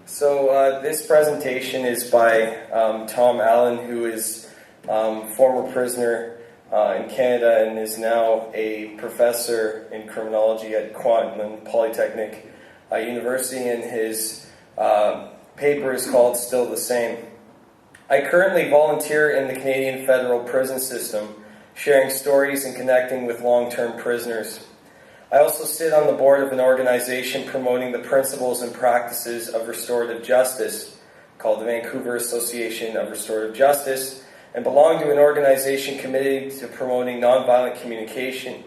This presentation is by Tom Allen, who is former prisoner in Canada and is now a professor in criminology at Kwantlen, Polytechnic University, and his paper is called Still the Same. I currently volunteer in the Canadian federal prison system, sharing stories and connecting with long-term prisoners. I also sit on the board of an organization promoting the principles and practices of restorative justice called the Vancouver Association of Restorative Justice, and belong to an organization committed to promoting nonviolent communication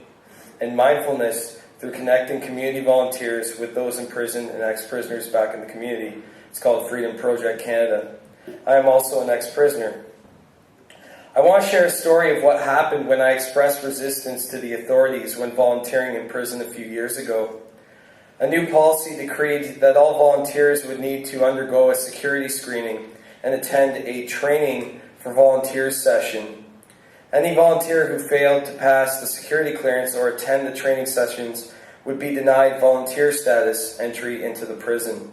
and mindfulness through connecting community volunteers with those in prison and ex-prisoners back in the community. It's called Freedom Project Canada. I am also an ex-prisoner. I want to share a story of what happened when I expressed resistance to the authorities when volunteering in prison a few years ago. A new policy decreed that all volunteers would need to undergo a security screening and attend a training for volunteers session. Any volunteer who failed to pass the security clearance or attend the training sessions would be denied volunteer status entry into the prison.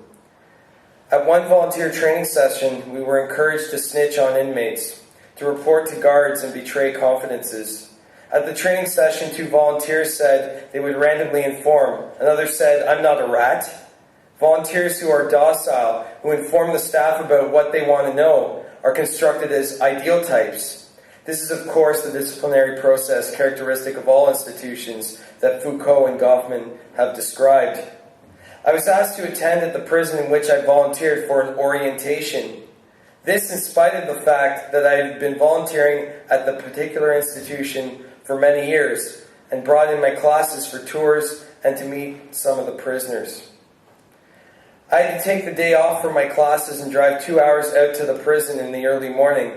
At one volunteer training session, we were encouraged to snitch on inmates, to report to guards and betray confidences. At the training session, 2 volunteers said they would randomly inform. Another said, "I'm not a rat." Volunteers who are docile, who inform the staff about what they want to know, are constructed as ideal types. This is, of course, the disciplinary process characteristic of all institutions that Foucault and Goffman have described. I was asked to attend at the prison in which I volunteered for an orientation. This in spite of the fact that I had been volunteering at the particular institution for many years and brought in my classes for tours and to meet some of the prisoners. I had to take the day off from my classes and drive 2 hours out to the prison in the early morning.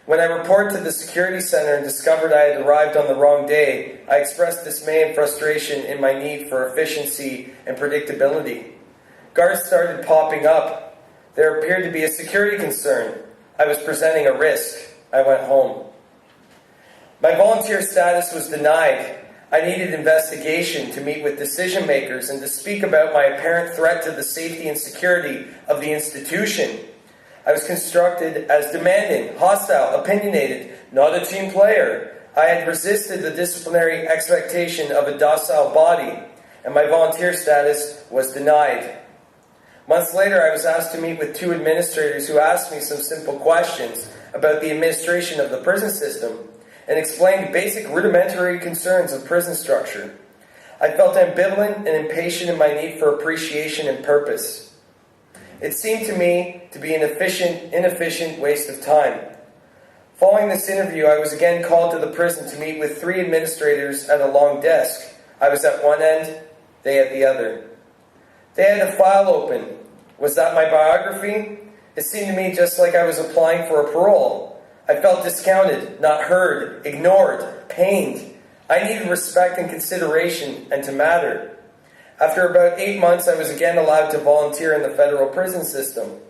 When I reported to the security center and discovered I had arrived on the wrong day, I expressed dismay and frustration in my need for efficiency and predictability. Guards started popping up. There appeared to be a security concern. I was presenting a risk. I went home. My volunteer status was denied. I needed investigation to meet with decision makers and to speak about my apparent threat to the safety and security of the institution. I was constructed as demanding, hostile, opinionated, not a team player. I had resisted the disciplinary expectation of a docile body, and my volunteer status was denied. Months later, I was asked to meet with 2 administrators who asked me some simple questions about the administration of the prison system and explained basic rudimentary concerns of prison structure. I felt ambivalent and impatient in my need for appreciation and purpose. It seemed to me to be an inefficient waste of time. Following this interview, I was again called to the prison to meet with 3 administrators at a long desk. I was at one end, they at the other. They had a file open. Was that my biography? It seemed to me just like I was applying for a parole. I felt discounted, not heard, ignored, pained. I needed respect and consideration and to matter. After about 8 months, I was again allowed to volunteer in the federal prison system.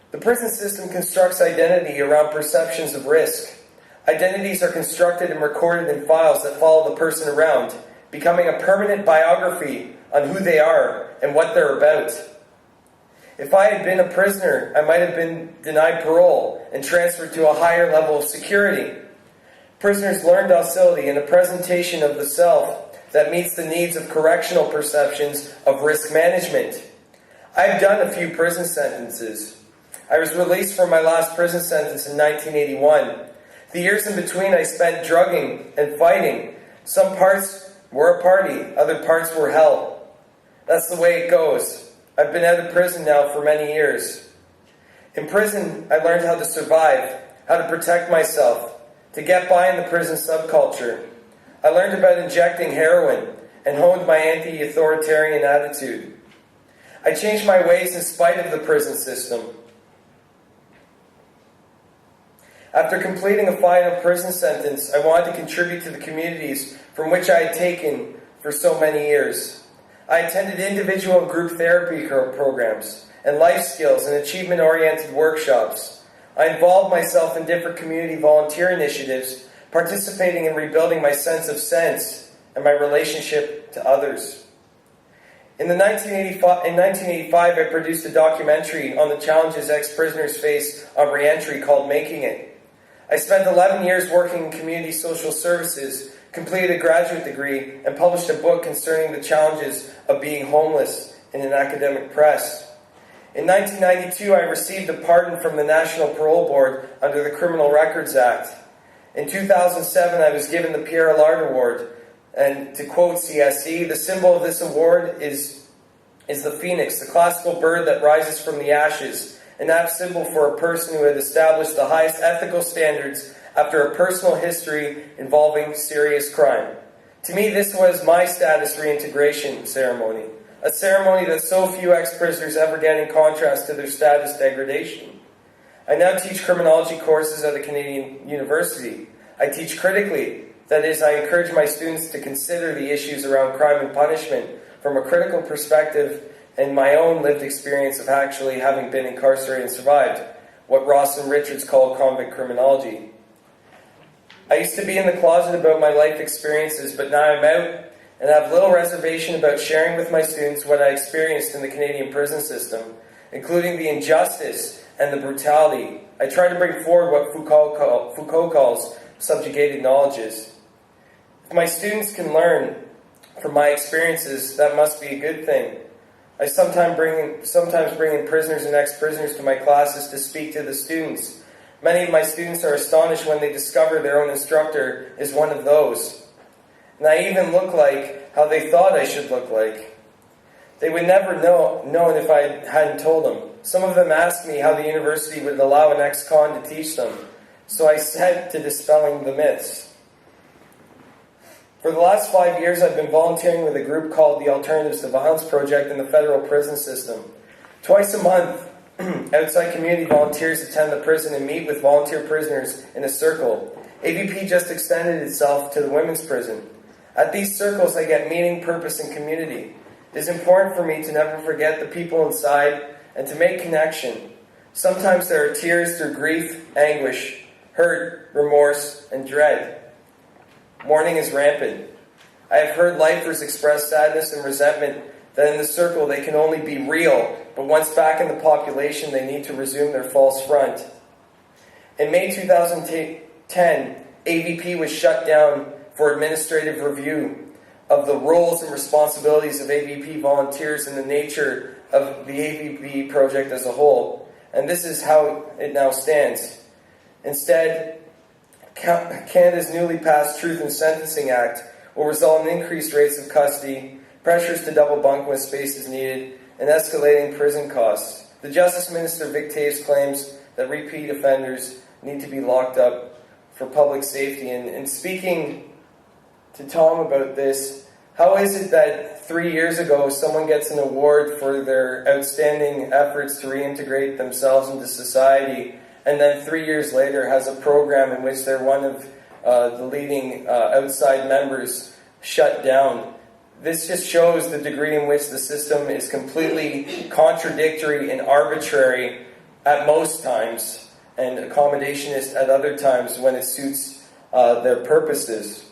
The prison system constructs identity around perceptions of risk. Identities are constructed and recorded in files that follow the person around, becoming a permanent biography on who they are and what they're about. If I had been a prisoner, I might have been denied parole and transferred to a higher level of security. Prisoners learn docility and a presentation of the self that meets the needs of correctional perceptions of risk management. I've done a few prison sentences. I was released from my last prison sentence in 1981. The years in between I spent drugging and fighting. Some parts were a party, other parts were hell. That's the way it goes. I've been out of prison now for many years. In prison, I learned how to survive, how to protect myself, to get by in the prison subculture. I learned about injecting heroin and honed my anti-authoritarian attitude. I changed my ways in spite of the prison system. After completing a final prison sentence, I wanted to contribute to the communities from which I had taken for so many years. I attended individual and group therapy programs and life skills and achievement-oriented workshops. I involved myself in different community volunteer initiatives, participating in rebuilding my sense of sense and my relationship to others. In 1985, I produced a documentary on the challenges ex-prisoners face on re-entry called Making It. I spent 11 years working in community social services, completed a graduate degree, and published a book concerning the challenges of being homeless in an academic press. In 1992, I received a pardon from the National Parole Board under the Criminal Records Act. In 2007, I was given the Pierre Allard Award. And to quote CSE, the symbol of this award is the phoenix, the classical bird that rises from the ashes, an apt symbol for a person who had established the highest ethical standards after a personal history involving serious crime. To me, this was my status reintegration ceremony, a ceremony that so few ex-prisoners ever get in contrast to their status degradation. I now teach criminology courses at a Canadian university. I teach critically. That is, I encourage my students to consider the issues around crime and punishment from a critical perspective and my own lived experience of actually having been incarcerated and survived, what Ross and Richards call convict criminology. I used to be in the closet about my life experiences, but now I'm out and have little reservation about sharing with my students what I experienced in the Canadian prison system, including the injustice and the brutality. I try to bring forward what Foucault calls subjugated knowledges. If my students can learn from my experiences, that must be a good thing. I sometimes bring in prisoners and ex-prisoners to my classes to speak to the students. Many of my students are astonished when they discover their own instructor is one of those. And I even look like how they thought I should look like. They would never known if I hadn't told them. Some of them asked me how the university would allow an ex-con to teach them. So I set to dispelling the myths. For the last 5 years, I've been volunteering with a group called the Alternatives to Violence Project in the federal prison system. Twice a month, outside community volunteers attend the prison and meet with volunteer prisoners in a circle. AVP just extended itself to the women's prison. At these circles, I get meaning, purpose, and community. It is important for me to never forget the people inside and to make connection. Sometimes there are tears through grief, anguish, hurt, remorse, and dread. Mourning is rampant. I have heard lifers express sadness and resentment that in the circle they can only be real, but once back in the population they need to resume their false front. In May 2010, AVP was shut down for administrative review of the roles and responsibilities of AVP volunteers and the nature of the AVP project as a whole. And this is how it now stands. Instead, Canada's newly passed Truth in Sentencing Act will result in increased rates of custody, pressures to double bunk when space is needed, and escalating prison costs. The Justice Minister, Vic Taves, claims that repeat offenders need to be locked up for public safety. And speaking to Tom about this, how is it that 3 years ago someone gets an award for their outstanding efforts to reintegrate themselves into society, and then 3 years later has a program in which they're one of the leading outside members shut down? This just shows the degree in which the system is completely contradictory and arbitrary at most times, and accommodationist at other times when it suits their purposes.